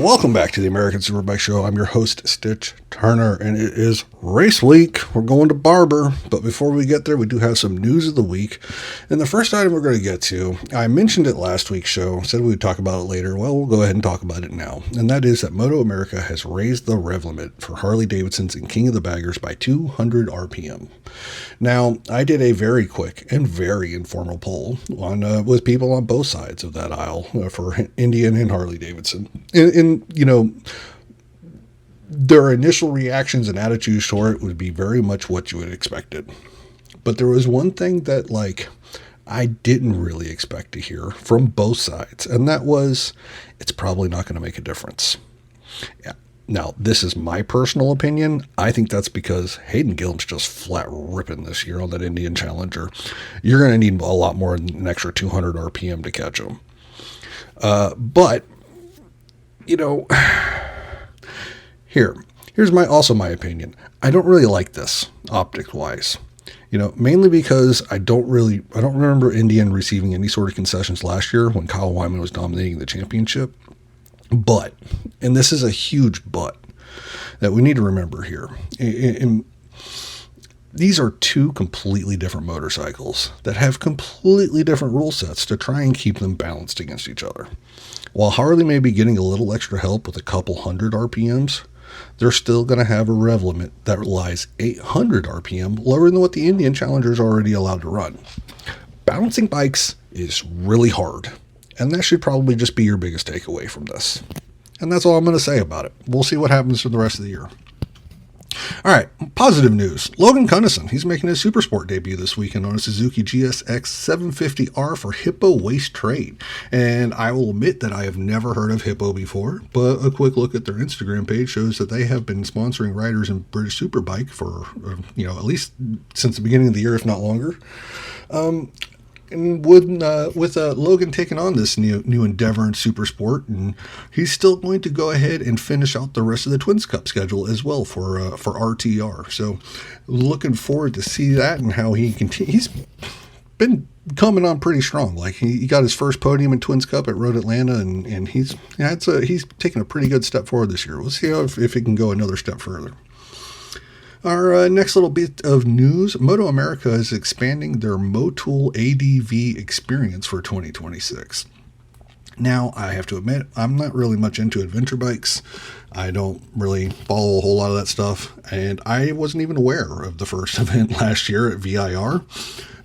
Welcome back to the American Superbike Show. I'm your host, Stitch Turner, and it is race week. We're going to Barber, but before we get there, we do have some news of the week. And the first item we're going to get to, I mentioned it last week's show, said we would talk about it later. Well, we'll go ahead and talk about it now. And that is that MotoAmerica has raised the rev limit for Harley Davidson's and King of the Baggers by 200 RPM. Now, I did a very quick and very informal poll on with people on both sides of that aisle for Indian and Harley Davidson. And you know, their initial reactions and attitudes toward it would be very much what you would expected. But there was one thing that, like, I didn't really expect to hear from both sides, and that was, it's probably not going to make a difference. Yeah. Now, this is my personal opinion. I think that's because Hayden Gillen's just flat ripping this year on that Indian Challenger. You're going to need a lot more than an extra 200 RPM to catch him. But, you know, here's my opinion. I don't really like this optics-wise. You know, mainly because I don't remember Indian receiving any sort of concessions last year when Kyle Wyman was dominating the championship. But, and this is a huge but that we need to remember here, and these are two completely different motorcycles that have completely different rule sets to try and keep them balanced against each other. While Harley may be getting a little extra help with a couple hundred RPMs, they're still going to have a rev limit that lies 800 RPM, lower than what the Indian Challenger is already allowed to run. Balancing bikes is really hard. And that should probably just be your biggest takeaway from this. And that's all I'm going to say about it. We'll see what happens for the rest of the year. All right, positive news. Logan Cunnison, he's making his Supersport debut this weekend on a Suzuki GSX-750R for Hippo Waste Trade. And I will admit that I have never heard of Hippo before, but a quick look at their Instagram page shows that they have been sponsoring riders in British Superbike for, at least since the beginning of the year, if not longer. And with Logan taking on this new endeavor in Supersport, and he's still going to go ahead and finish out the rest of the Twins Cup schedule as well for RTR. So looking forward to see that and how he continues. He's been coming on pretty strong. Like he got his first podium in Twins Cup at Road Atlanta, and he's taken a pretty good step forward this year. We'll see if he can go another step further. Our next little bit of news, MotoAmerica is expanding their Motul ADV experience for 2026. Now, I have to admit, I'm not really much into adventure bikes. I don't really follow a whole lot of that stuff, and I wasn't even aware of the first event last year at VIR.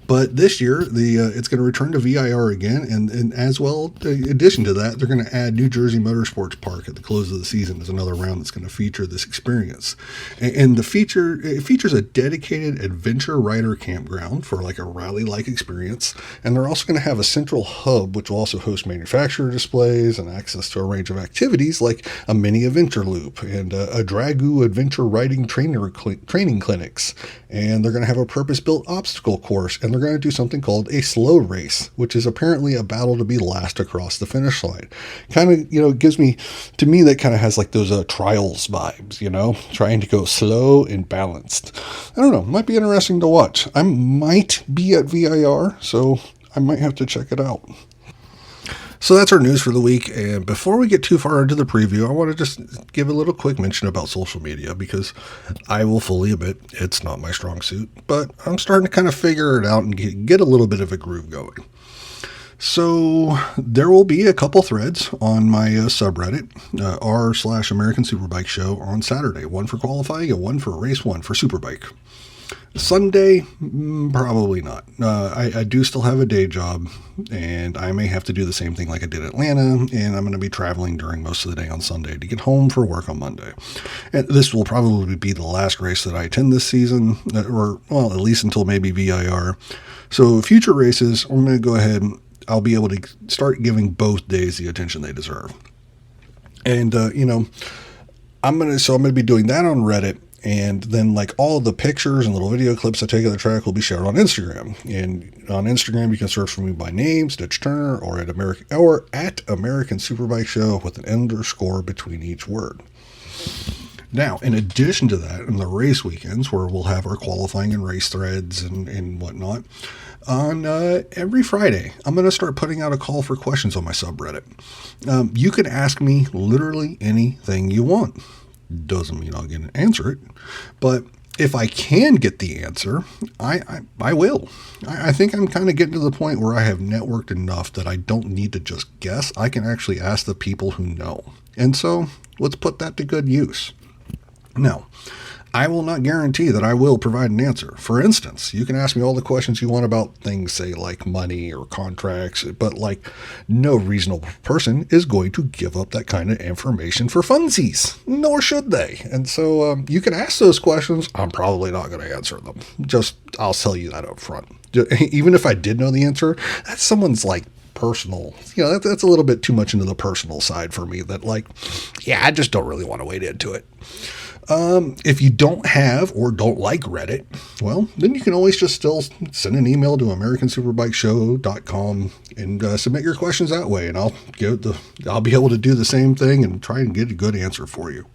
But this year, it's going to return to VIR again, and as well, in addition to that, they're going to add New Jersey Motorsports Park at the close of the season as another round that's going to feature this experience. And it features a dedicated adventure rider campground for like a rally-like experience, and they're also going to have a central hub, which will also host manufacturer displays and access to a range of activities like a mini adventure loop and a Dragoo adventure riding training clinics. And they're going to have a purpose-built obstacle course, and they're going to do something called a slow race, which is apparently a battle to be last across the finish line. Kind of, gives me, to me, that kind of has like those trials vibes, trying to go slow and balanced. I don't know, might be interesting to watch. I might be at VIR, so I might have to check it out. So that's our news for the week, and before we get too far into the preview, I want to just give a little quick mention about social media, because I will fully admit it's not my strong suit, but I'm starting to kind of figure it out and get a little bit of a groove going. So there will be a couple threads on my subreddit, r/AmericanSuperbikeShow on Saturday, one for qualifying and one for race one for Superbike. Sunday, probably not. I do still have a day job, and I may have to do the same thing like I did at Atlanta, and I'm going to be traveling during most of the day on Sunday to get home for work on Monday. And this will probably be the last race that I attend this season, or, well, at least until maybe VIR. So future races, I'm going to go ahead and I'll be able to start giving both days the attention they deserve. And, I'm going to be doing that on Reddit. And then like all of the pictures and little video clips I take of the track will be shared on Instagram. And on Instagram, you can search for me by name, Stitch Turner, or at American Superbike Show with an underscore between each word. Now, in addition to that, in the race weekends where we'll have our qualifying and race threads and whatnot, on every Friday, I'm going to start putting out a call for questions on my subreddit. You can ask me literally anything you want. Doesn't mean I'll get an answer it, but if I can get the answer, I will. I think I'm kind of getting to the point where I have networked enough that I don't need to just guess. I can actually ask the people who know. And so let's put that to good use. Now, I will not guarantee that I will provide an answer. For instance, you can ask me all the questions you want about things, say, like money or contracts, but like no reasonable person is going to give up that kind of information for funsies, nor should they. And so you can ask those questions. I'm probably not going to answer them. I'll tell you that up front. Even if I did know the answer, that's someone's like personal, that's a little bit too much into the personal side for me that I just don't really want to wade into it. If you don't have or don't like Reddit, well, then you can always just still send an email to AmericanSuperbikeShow.com and submit your questions that way, and I'll be able to do the same thing and try and get a good answer for you.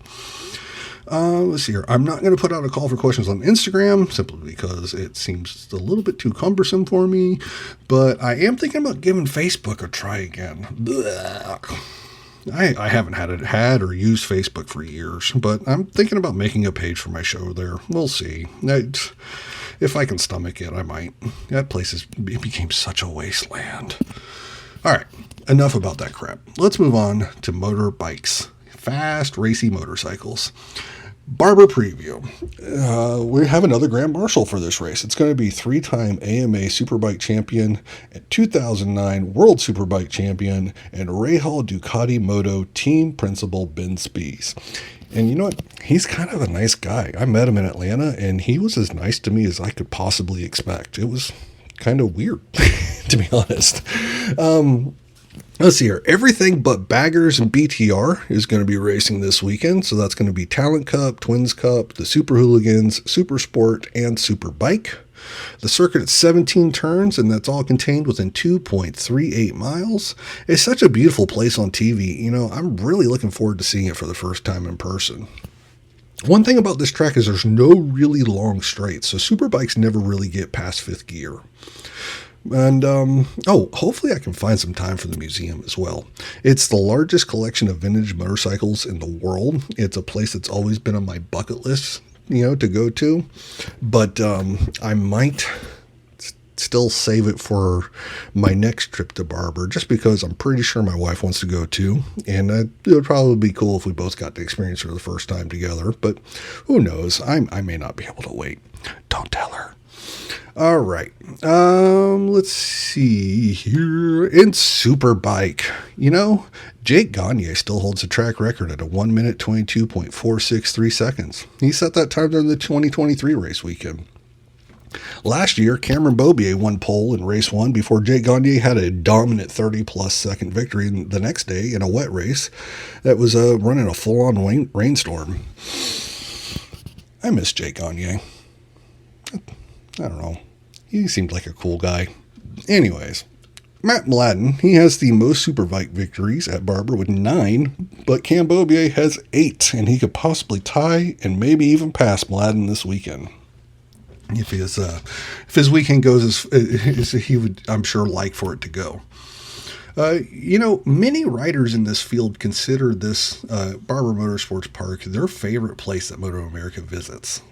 Let's see here. I'm not going to put out a call for questions on Instagram simply because it seems a little bit too cumbersome for me, but I am thinking about giving Facebook a try again. Blech. I haven't had or used Facebook for years, but I'm thinking about making a page for my show there. We'll see. If I can stomach it, I might. That place it became such a wasteland. All right, enough about that crap. Let's move on to motorbikes. Fast, racy motorcycles. Barber preview. We have another Grand Marshal for this race. It's going to be 3-time AMA Superbike champion, 2009 World Superbike champion, and Rahal Ducati Moto team principal Ben Spies. And you know what? He's kind of a nice guy. I met him in Atlanta, and he was as nice to me as I could possibly expect. It was kind of weird, to be honest. Let's see here. Everything but baggers and BTR is going to be racing this weekend. So that's going to be Talent Cup, Twins Cup, the Super Hooligans, Supersport, and Superbike. The circuit is 17 turns, and that's all contained within 2.38 miles. It's such a beautiful place on TV. I'm really looking forward to seeing it for the first time in person. One thing about this track is there's no really long straights, so Superbikes never really get past 5th gear. And, hopefully I can find some time for the museum as well. It's the largest collection of vintage motorcycles in the world. It's a place that's always been on my bucket list, to go to. But I might still save it for my next trip to Barber, just because I'm pretty sure my wife wants to go too. And it would probably be cool if we both got to experience it for the first time together. But who knows? I may not be able to wait. Don't tell her. All right. Let's see here. In Superbike, Jake Gagne still holds the track record at a 1 minute 22.463 seconds. He set that time during the 2023 race weekend. Last year, Cameron Beaubier won pole in race 1 before Jake Gagne had a dominant 30-plus second victory the next day in a wet race that was running a full-on rainstorm. I miss Jake Gagne. I don't know. He seemed like a cool guy. Anyways, Matt Mladen, he has the most Superbike victories at Barber with 9, but Cam Beaubier has 8, and he could possibly tie and maybe even pass Mladen this weekend. If his weekend goes as he would, I'm sure, like for it to go. Many riders in this field consider this Barber Motorsports Park their favorite place that MotoAmerica visits.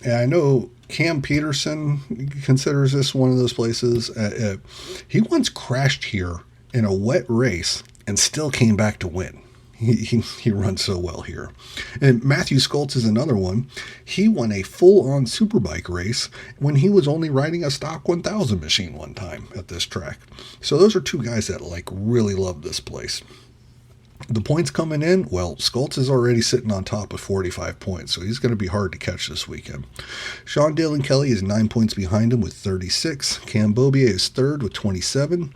I know Cam Peterson considers this one of those places. He once crashed here in a wet race and still came back to win. He runs so well here. And Matthew Skoltz is another one. He won a full-on Superbike race when he was only riding a stock 1000 machine one time at this track. So those are two guys that really love this place. The points coming in, well, Skoltz is already sitting on top with 45 points, so he's going to be hard to catch this weekend. Sean Dillon Kelly is 9 points behind him with 36. Cam Beaubier is third with 27.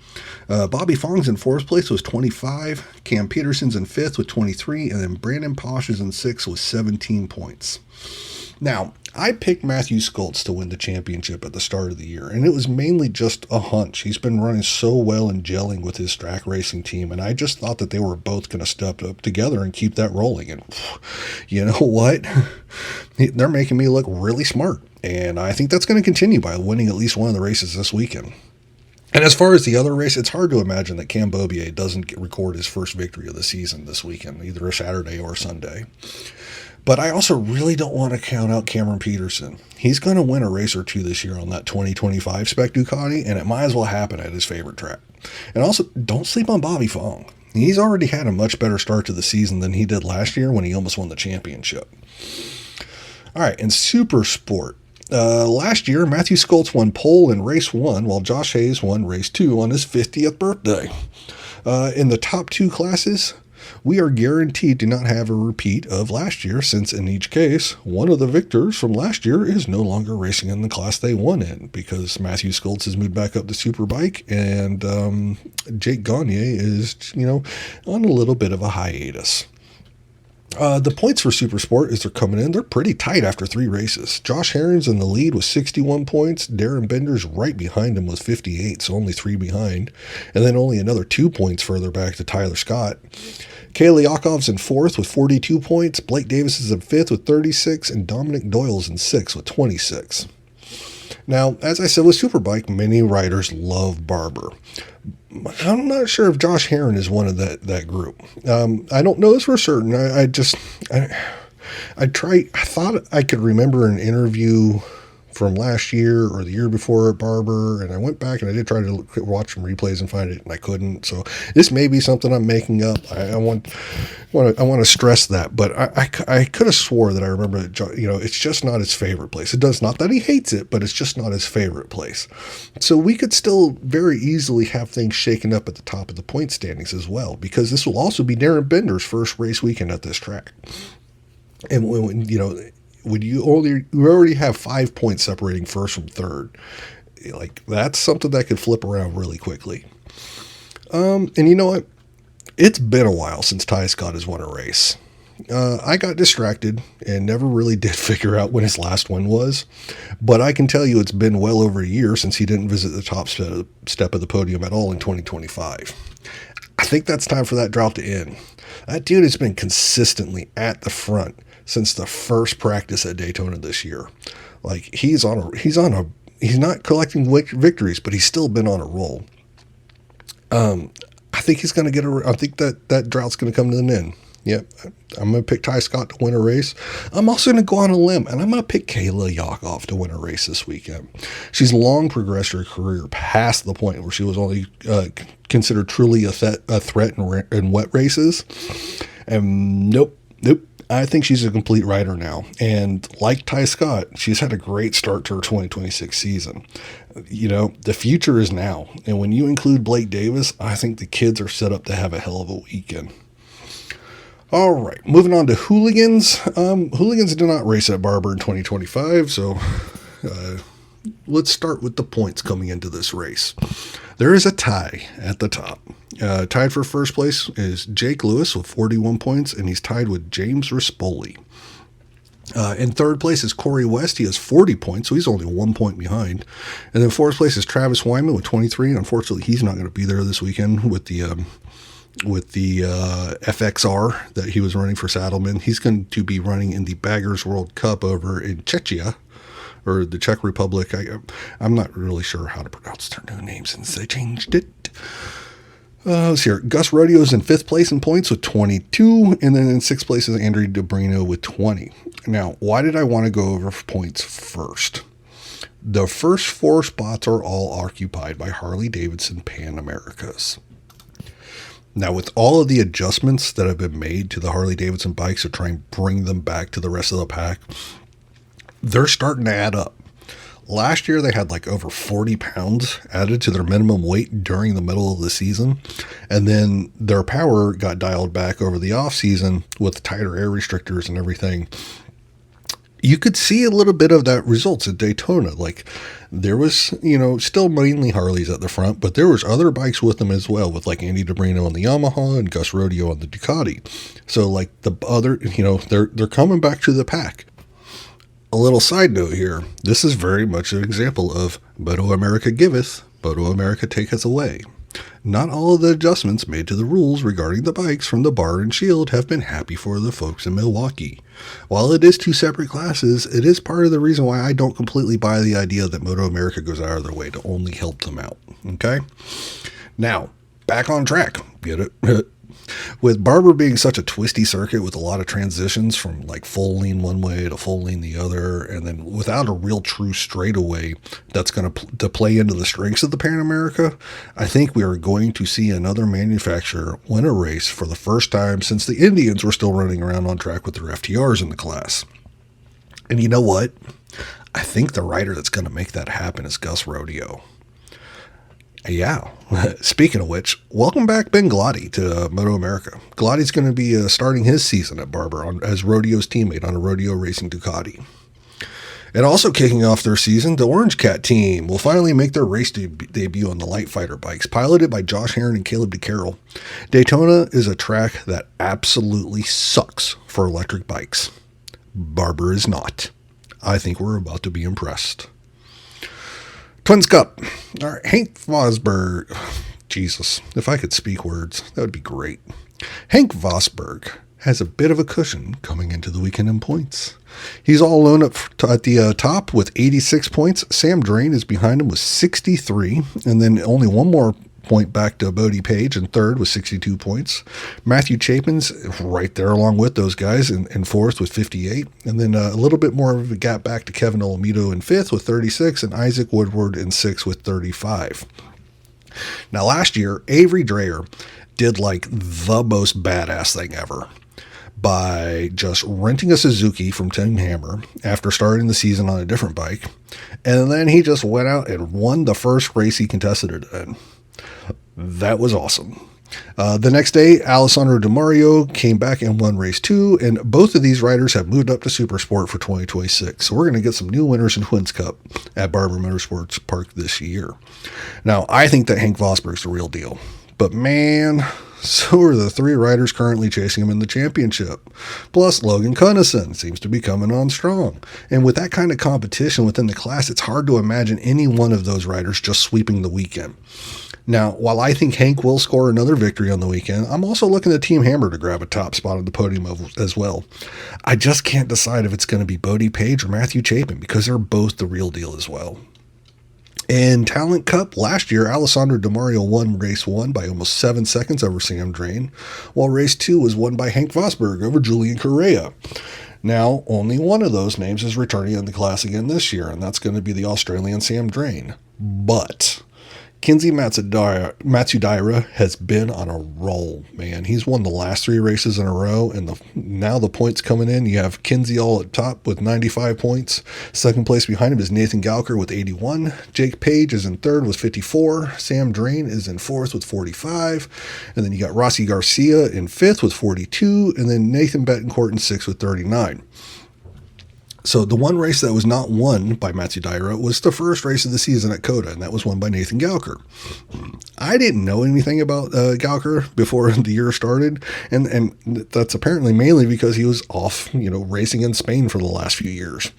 Bobby Fong's in fourth place with 25. Cam Peterson's in fifth with 23. And then Brandon Posh is in sixth with 17 points. Now, I picked Matthew Skoltz to win the championship at the start of the year, and it was mainly just a hunch. He's been running so well and gelling with his track racing team, and I just thought that they were both going to step up together and keep that rolling. And you know what? They're making me look really smart, and I think that's going to continue by winning at least one of the races this weekend. And as far as the other race, it's hard to imagine that Cam Beaubier doesn't record his first victory of the season this weekend, either a Saturday or Sunday. But I also really don't want to count out Cameron Peterson. He's going to win a race or two this year on that 2025 Spec Ducati, and it might as well happen at his favorite track. And also, don't sleep on Bobby Fong. He's already had a much better start to the season than he did last year when he almost won the championship. All right, in Supersport. Last year, Matthew Skoltz won pole in race 1, while Josh Hayes won race 2 on his 50th birthday. In the top 2 classes, we are guaranteed to not have a repeat of last year, since in each case, one of the victors from last year is no longer racing in the class they won in, because Matthew Skoltz has moved back up to Superbike, and Jake Gagne is, on a little bit of a hiatus. The points for Supersport, as they're coming in, they're pretty tight after 3 races. Josh Herring's in the lead with 61 points. Darren Bender's right behind him with 58, so only 3 behind. And then only another 2 points further back to Tyler Scott. Kayla Yakov's in 4th with 42 points. Blake Davis is in 5th with 36. And Dominic Doyle's in 6th with 26. Now, as I said with Superbike, many riders love Barber. I'm not sure if Josh Herring is one of that group. I don't know this for certain. I thought I could remember an interview from last year or the year before at Barber, and I went back and I did try to watch some replays and find it, and I couldn't. So this may be something I'm making up. I want to stress that, but I could have swore that I remember that, it's just not his favorite place. It does not that he hates it, but it's just not his favorite place. So we could still very easily have things shaken up at the top of the point standings as well, because this will also be Darren Bender's first race weekend at this track. And when you already have 5 points separating first from third, like that's something that could flip around really quickly. And you know what? It's been a while since Ty Scott has won a race. I got distracted and never really did figure out when his last one was, but I can tell you it's been well over a year since he didn't visit the top step of the podium at all in 2025. I think that's time for that drought to end. That dude has been consistently at the front since the first practice at Daytona this year. Like he's not collecting victories, but he's still been on a roll. I think he's going to I think that drought's going to come to an end. Yep. I'm going to pick Ty Scott to win a race. I'm also going to go on a limb, and I'm going to pick Kayla Yakov to win a race this weekend. She's long progressed her career past the point where she was only considered truly a threat in wet races. And nope. I think she's a complete rider now. And like Ty Scott, she's had a great start to her 2026 season. The future is now. And when you include Blake Davis, I think the kids are set up to have a hell of a weekend. All right, moving on to Hooligans. Hooligans did not race at Barber in 2025, so let's start with the points coming into this race. There is a tie at the top. Tied for first place is Jake Lewis with 41 points, and he's tied with James Rispoli. In third place is Corey West. He has 40 points, so he's only 1 point behind. And then fourth place is Travis Wyman with 23. Unfortunately, he's not going to be there this weekend with the FXR that he was running for Saddlemen. He's going to be running in the Baggers World Cup over in Czechia, or the Czech Republic. I'm not really sure how to pronounce their new names since they changed it. Let's hear it. Gus Rodio is in 5th place in points with 22, and then in 6th place is Andrew Dobrino with 20. Now, why did I want to go over points first? The first 4 spots are all occupied by Harley Davidson Pan Americas. Now, with all of the adjustments that have been made to the Harley Davidson bikes to try and bring them back to the rest of the pack, they're starting to add up. Last year, they had like over 40 pounds added to their minimum weight during the middle of the season. And then their power got dialed back over the off season with tighter air restrictors and everything. You could see a little bit of that results at Daytona. Like there was, still mainly Harleys at the front, but there was other bikes with them as well, with like Andy Dobrino on the Yamaha and Gus Rodio on the Ducati. So like the other, they're coming back to the pack. A little side note here. This is very much an example of MotoAmerica giveth, MotoAmerica taketh away. Not all of the adjustments made to the rules regarding the bikes from the bar and shield have been happy for the folks in Milwaukee. While it is two separate classes, it is part of the reason why I don't completely buy the idea that MotoAmerica goes out of their way to only help them out. Okay? Now, back on track. Get it? With Barber being such a twisty circuit with a lot of transitions from like full lean one way to full lean the other, and then without a real true straightaway that's going to play into the strengths of the Pan America, I think we are going to see another manufacturer win a race for the first time since the Indians were still running around on track with their FTRs in the class. And you know what? I think the rider that's going to make that happen is Gus Rodio. Yeah. Speaking of which, welcome back Ben Gloddy to MotoAmerica. Gloddy's going to be starting his season at Barber as Rodio's teammate on a Rodio Racing Ducati. And also kicking off their season, the Orange Cat team will finally make their race debut on the Light Fighter bikes, piloted by Josh Herron and Caleb DeCarroll. Daytona is a track that absolutely sucks for electric bikes. Barber is not. I think we're about to be impressed. Twins Cup. All right, Hank Vosberg. Jesus, if I could speak words, that would be great. Hank Vosberg has a bit of a cushion coming into the weekend in points. He's all alone at the top with 86 points. Sam Drain is behind him with 63, and then only one more point back to Bodie Page in third with 62 points. Matthew Chapin's right there along with those guys in fourth with 58. And then a little bit more of a gap back to Kevin Olamido in fifth with 36 and Isaac Woodward in sixth with 35. Now last year, Avery Dreyer did like the most badass thing ever by just renting a Suzuki from Tim Hammer after starting the season on a different bike. And then he just went out and won the first race he contested it in. That was awesome. The next day, Alessandro Di Mario came back and won race 2, and both of these riders have moved up to Supersport for 2026. So we're going to get some new winners in Twins Cup at Barber Motorsports Park this year. Now, I think that Hank Vosberg's the real deal. But man, so are the three riders currently chasing him in the championship. Plus, Logan Cunnison seems to be coming on strong. And with that kind of competition within the class, it's hard to imagine any one of those riders just sweeping the weekend. Now, while I think Hank will score another victory on the weekend, I'm also looking at Team Hammer to grab a top spot on the podium as well. I just can't decide if it's going to be Bodie Page or Matthew Chapin because they're both the real deal as well. In Talent Cup, last year, Alessandro Di Mario won race 1 by almost 7 seconds over Sam Drain, while race 2 was won by Hank Vosberg over Julian Correa. Now, only one of those names is returning in the class again this year, and that's going to be the Australian Sam Drain. But Kenzie Matsudaira has been on a roll, man. He's won the last 3 races in a row, and now the points coming in. You have Kenzie all at top with 95 points. Second place behind him is Nathan Gauker with 81. Jake Page is in third with 54. Sam Drain is in fourth with 45. And then you got Rossi Garcia in fifth with 42. And then Nathan Betancourt in sixth with 39. So the one race that was not won by Matsudaira was the first race of the season at COTA, and that was won by Nathan Gauker. I didn't know anything about Gauker before the year started, and that's apparently mainly because he was off, racing in Spain for the last few years.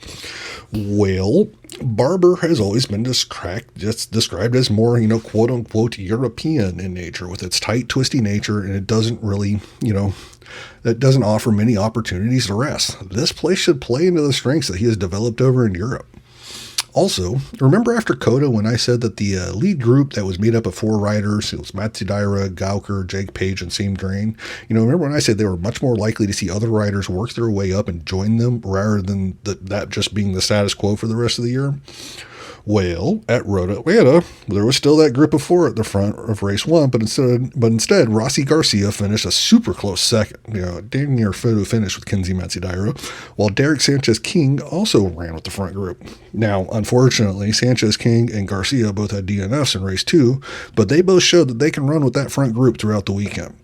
Well, Barber has always been described as more, quote-unquote European in nature, with its tight, twisty nature, and it doesn't really, that doesn't offer many opportunities to rest. This place should play into the strengths that he has developed over in Europe. Also, remember after COTA when I said that the lead group that was made up of 4 riders, it was Matsudaira, Gauker, Jake Page, and Sam Drain, remember when I said they were much more likely to see other riders work their way up and join them rather than that just being the status quo for the rest of the year? Well, at Road Atlanta, there was still that group of 4 at the front of race 1, but instead, Rossi Garcia finished a super close second, damn near photo finish with Kenzie Matsudaira, while Derek Sanchez-King also ran with the front group. Now, unfortunately, Sanchez-King and Garcia both had DNFs in race 2, but they both showed that they can run with that front group throughout the weekend.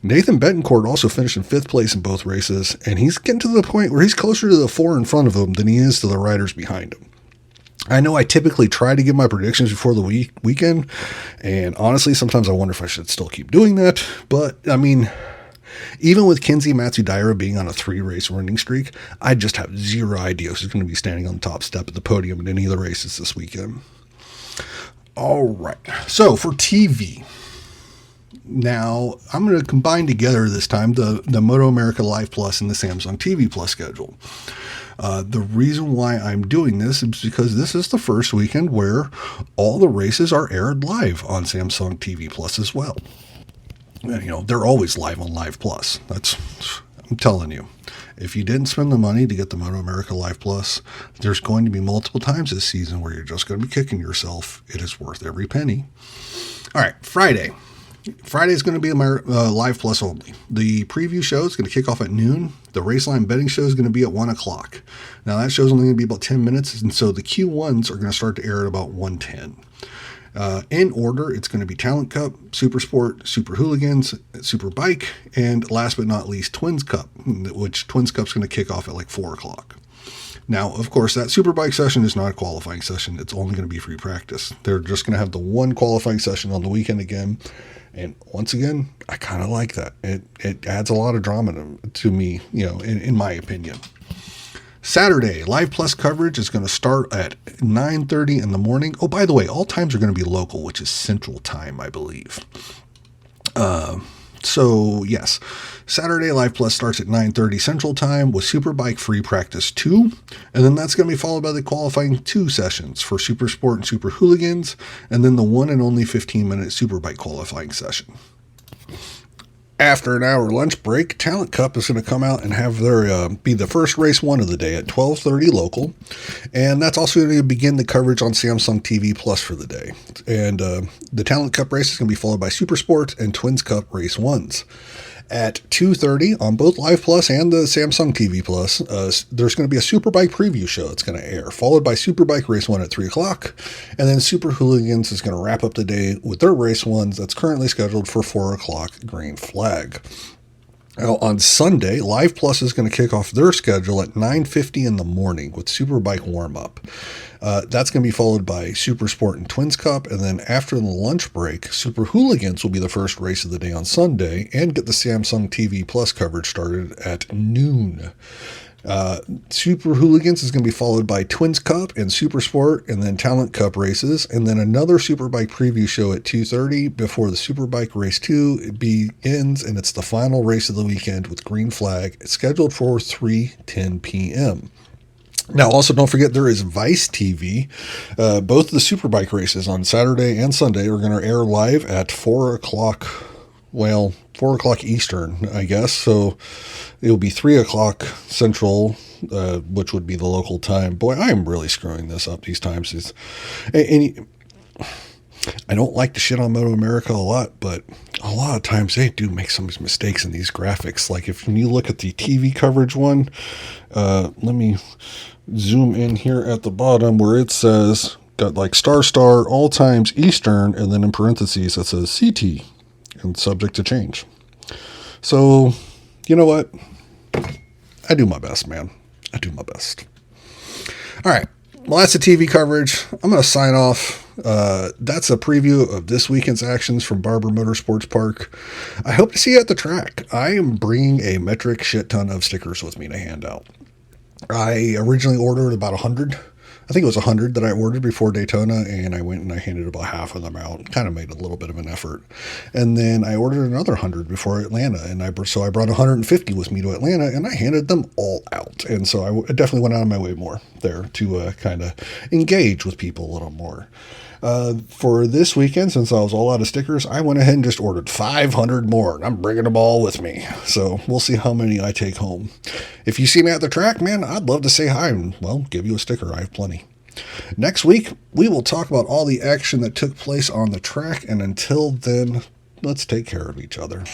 Nathan Betancourt also finished in 5th place in both races, and he's getting to the point where he's closer to the 4 in front of him than he is to the riders behind him. I know I typically try to give my predictions before the weekend, and honestly, sometimes I wonder if I should still keep doing that, but, Even with Kenzie Matsudaira being on a 3-race winning streak, I just have zero idea who's going to be standing on the top step of the podium in any of the races this weekend. All right, so for TV, now I'm going to combine together this time the MotoAmerica Live Plus and the Samsung TV Plus schedule. The reason why I'm doing this is because this is the first weekend where all the races are aired live on Samsung TV Plus as well. And, you know, they're always live on Live Plus. I'm telling you, if you didn't spend the money to get the MotoAmerica Live Plus, there's going to be multiple times this season where you're just going to be kicking yourself. It is worth every penny. All right, Friday. Friday is going to be Live Plus only. The preview show is going to kick off at noon. The Raceline betting show is going to be at 1 o'clock. Now, that show is only going to be about 10 minutes, and so the Q1s are going to start to air at about 1:10. In order, it's going to be Talent Cup, Supersport, Super Hooligans, Superbike, and last but not least, Twins Cup, which Twins Cup is going to kick off at like 4 o'clock. Now, of course, that Superbike session is not a qualifying session. It's only going to be free practice. They're just going to have the one qualifying session on the weekend again. And once again, I kind of like that. It adds a lot of drama to me, you know, in my opinion. Saturday, Live Plus coverage is going to start at 9:30 in the morning. Oh, by the way, all times are going to be local, which is Central Time, I believe. So, yes, Saturday Live Plus starts at 9:30 Central Time with Superbike Free Practice 2, and then that's going to be followed by the qualifying 2 sessions for Supersport and Super Hooligans, and then the one and only 15-minute Superbike qualifying session. After an hour lunch break, Talent Cup is going to come out and have their be the first race one of the day at 12:30 local, and that's also going to begin the coverage on Samsung TV Plus for the day. And the Talent Cup race is going to be followed by Supersport and Twins Cup race ones. At 2:30 on both Live Plus and the Samsung TV Plus, there's going to be a Superbike preview show that's going to air, followed by Superbike Race 1 at 3 o'clock, and then Super Hooligans is going to wrap up the day with their Race 1s that's currently scheduled for 4 o'clock green flag. Now, on Sunday, Live Plus is going to kick off their schedule at 9:50 in the morning with Superbike warm-up. That's going to be followed by Supersport and Twins Cup, and then after the lunch break, Super Hooligans will be the first race of the day on Sunday and get the Samsung TV Plus coverage started at noon. Super Hooligans is going to be followed by Twins Cup and Supersport, and then Talent Cup races, and then another Superbike preview show at 2:30 before the Superbike Race 2 begins, and it's the final race of the weekend with green flag. It's scheduled for 3:10 p.m. Now, also don't forget there is Vice TV. Both the Superbike races on Saturday and Sunday are going to air live at 4 o'clock. Well, 4 o'clock Eastern, I guess. So it'll be 3 o'clock Central, which would be the local time. Boy, I am really screwing this up these times. I don't like to shit on MotoAmerica a lot, but a lot of times they do make some mistakes in these graphics. Like when you look at the TV coverage one, let me zoom in here at the bottom where it says, got like star, all times Eastern, and then in parentheses it says CT, and subject to change. So, you know what? I do my best, man. I do my best. All right. Well, that's the TV coverage. I'm going to sign off. That's a preview of this weekend's actions from Barber Motorsports Park. I hope to see you at the track. I am bringing a metric shit ton of stickers with me to hand out. I originally ordered about 100. I think it was 100 that I ordered before Daytona, and I went and I handed about half of them out. Kind of made a little bit of an effort. And then I ordered another 100 before Atlanta, and so I brought 150 with me to Atlanta, and I handed them all out. And so I definitely went out of my way more there to kind of engage with people a little more. For this weekend, since I was all out of stickers, I went ahead and just ordered 500 more, and I'm bringing them all with me. So we'll see how many I take home. If you see me at the track, man, I'd love to say hi and, well, give you a sticker. I have plenty. Next week, we will talk about all the action that took place on the track, and until then, let's take care of each other.